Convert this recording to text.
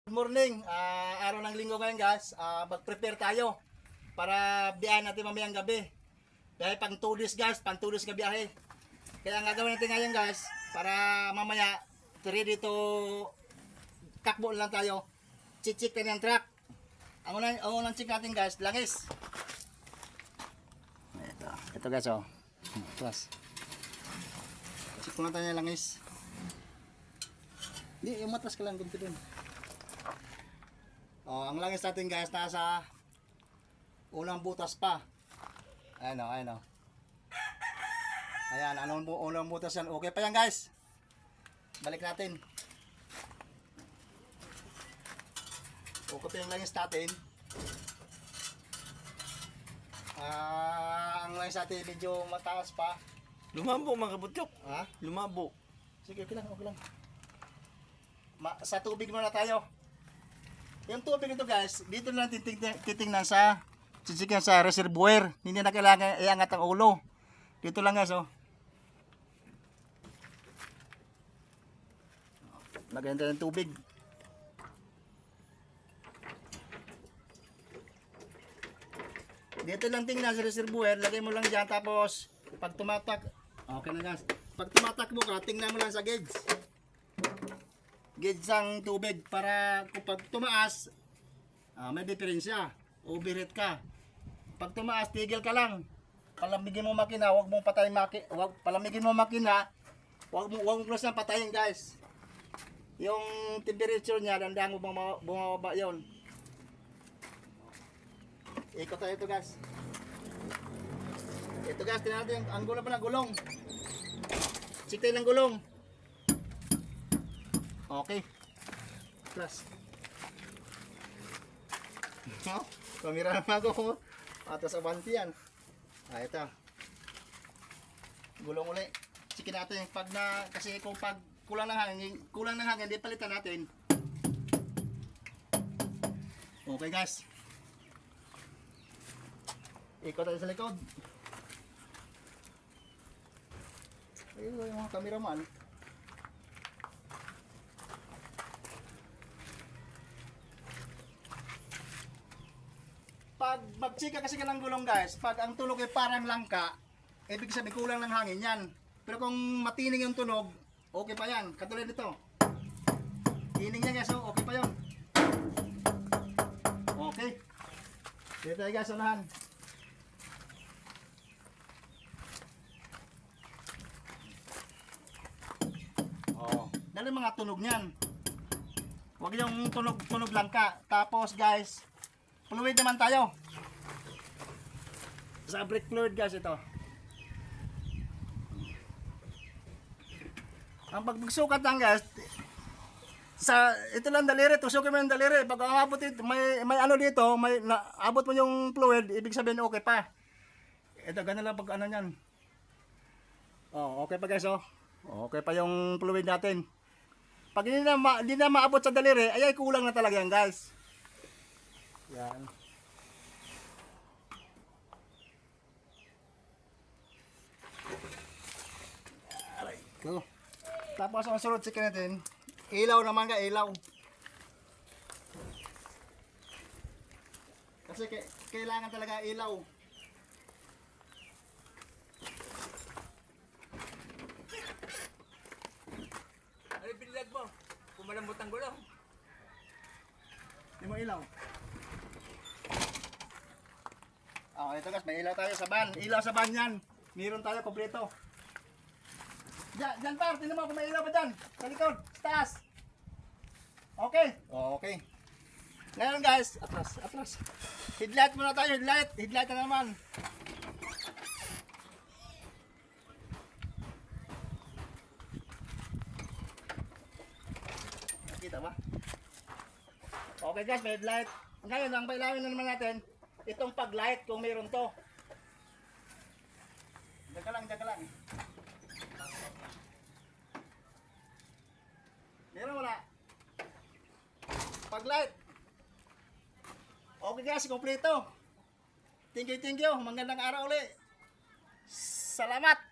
Good morning, araw ng linggo ngayon guys. Mag-prepare tayo para biyahe natin mamayang gabi. Dahil pang 2 days guys, pang 2 days ka biyahe. Kaya ang gagawin natin ngayon guys, para mamaya ready to takbo lang tayo. Chichik tayo ng truck. Ang unang check natin guys, langis. Ito guys oh. Plus. Check ko natin yung langis. Hindi, yung matas ka lang kunti dun. Oh, ang langis natin guys nasa unang butas pa. Ayan o, ayan o. Ayan, unang butas yan. Okay pa yan guys. Balik natin. Okay pa yung langis natin. Ang langis natin medyo mataas pa. Lumabo mga kabutyok. Ha? Lumabo. Sige, okay lang, okay lang. Sa tubig muna tayo. Yung tubig ito guys, dito na titingnan sa chichikan sa reservoir. Hindi na kailangan iangat ang ulo. Dito lang guys oh. Lagyan tayo ng tubig. Dito lang tingnan sa reservoir, lagay mo lang dyan tapos pag tumatak, okay na guys. Pag tumatakbo ka, tingnan mo lang sa gauge. Gauge ang tubig para kung pag tumaas, may diferensya. Overheat ka. Pag tumaas, tigil ka lang. Palamigin mo makina, huwag mong patayin palamigin mo makina, huwag mo close na patayin guys. Yung temperature niya, dandang mo bumababa yun. Ikot tayo ito guys. Ito guys, tingnan natin ang gulong pa ng gulong. Check tayo ng gulong. Okay. Plus. No? Kamera naman ako. Atas abanti yan. Ito. Gulong uli. Check natin pag na, kasi kung pag kulang ng hangin, di palitan natin. Okay guys. Ikot tayo sa likod. Ayun yung mga cameraman. Pag magchika kasi ka ng gulong guys, pag ang tunog ay parang langka, ibig sabihin kulang ng hangin yan. Pero kung matining yung tunog, okay pa yan. Katulad nito. Tining niya guys, okay pa yun. Okay. Dito tayo guys, unahan. Dali mga tunog niyan. Huwag yung tunog langka. Tapos guys, fluid naman tayo. Sa brake fluid guys ito. Ang pagsukat lang guys, sa ito lang daliri, tusukin mo yung daliri. Pag umabot ito, may ano dito, may naabot mo yung fluid, ibig sabihin okay pa. Ito ganun lang pag ano niyan. Oh, okay pa guys oh. Okay pa yung fluid natin. Pag hindi na maabot sa daliri, ay kulang na talaga yan guys. Yan. Aray ko. Tapos ang sunod check natin, ilaw naman ka, ilaw. Kasi kailangan talaga ilaw. Ano pinilag mo? Kumalambot ang gulong. Hindi mo ilaw. Ito guys, may ilaw tayo sa van. Ilaw sa van yan. Meron tayo kompleto. Diyan par, tingnan mo kung may ilaw ba dyan. Sa likod, sa taas. Okay? Okay. Ngayon guys, atras. Headlight muna tayo, headlight. Headlight na naman. Kita ba? Okay guys, may headlight. Ngayon, ang pailawin na naman natin, itong pag-light kung mayroon to. Diyan ka lang. Meron wala? Pag-light. Okay guys, kompleto. Thank you. Magandang araw ulit. Salamat.